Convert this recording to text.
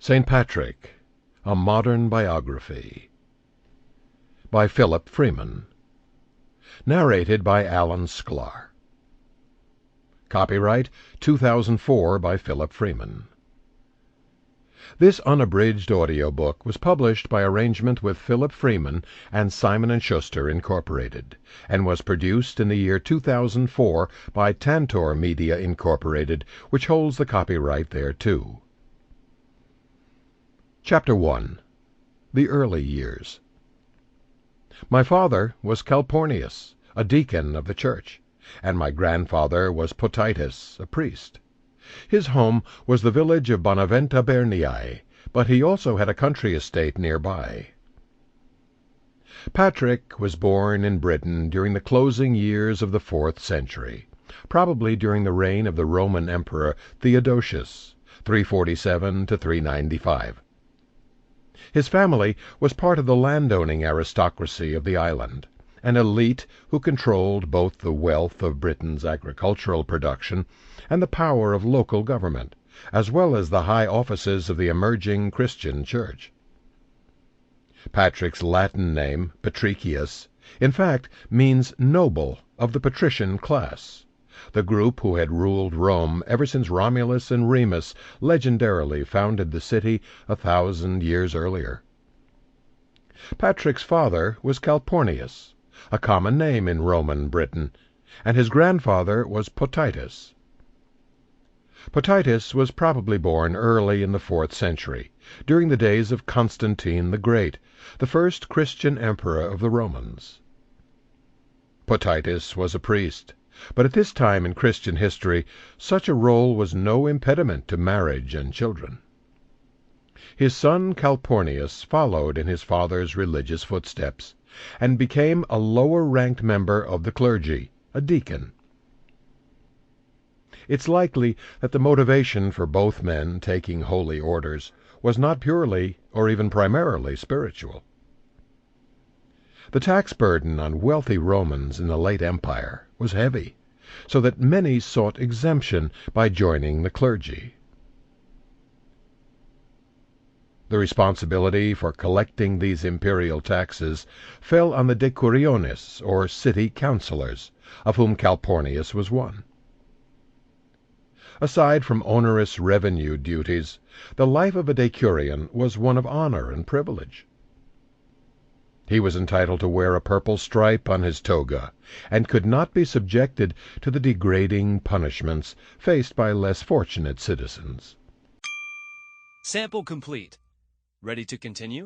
St. Patrick, A Modern Biography by Philip Freeman. Narrated by Alan Sklar. Copyright 2004 by Philip Freeman. This unabridged audiobook was published by arrangement with Philip Freeman and Simon & Schuster, Incorporated, and was produced in the year 2004 by Tantor Media, Incorporated, which holds the copyright thereto. Chapter 1. The Early Years. My father was Calpornius, a deacon of the church, and my grandfather was Patricius, a priest. His home was the village of Bonaventa Bernii, but he also had a country estate nearby. Patrick was born in Britain during the closing years of the 4th century, probably during the reign of the Roman Emperor Theodosius, 347 to 395. His family was part of the landowning aristocracy of the island, an elite who controlled both the wealth of Britain's agricultural production and the power of local government, as well as the high offices of the emerging Christian church. Patrick's Latin name, Patricius, in fact means noble of the patrician class, the group who had ruled Rome ever since Romulus and Remus legendarily founded the city 1,000 years earlier. Patrick's father was Calpornius, a common name in Roman Britain, and his grandfather was Patricius. Patricius was probably born early in the 4th century, during the days of Constantine the Great, the first Christian emperor of the Romans. Patricius was a priest, but at this time in Christian history such a role was no impediment to marriage and children. His son Calpornius followed in his father's religious footsteps, and became a lower-ranked member of the clergy, a deacon. It's likely that the motivation for both men taking holy orders was not purely or even primarily spiritual. The tax burden on wealthy Romans in the late Empire was heavy, so that many sought exemption by joining the clergy. The responsibility for collecting these imperial taxes fell on the decuriones, or city councillors, of whom Calpornius was one. Aside from onerous revenue duties, the life of a decurion was one of honor and privilege. He was entitled to wear a purple stripe on his toga, and could not be subjected to the degrading punishments faced by less fortunate citizens. Sample complete. Ready to continue?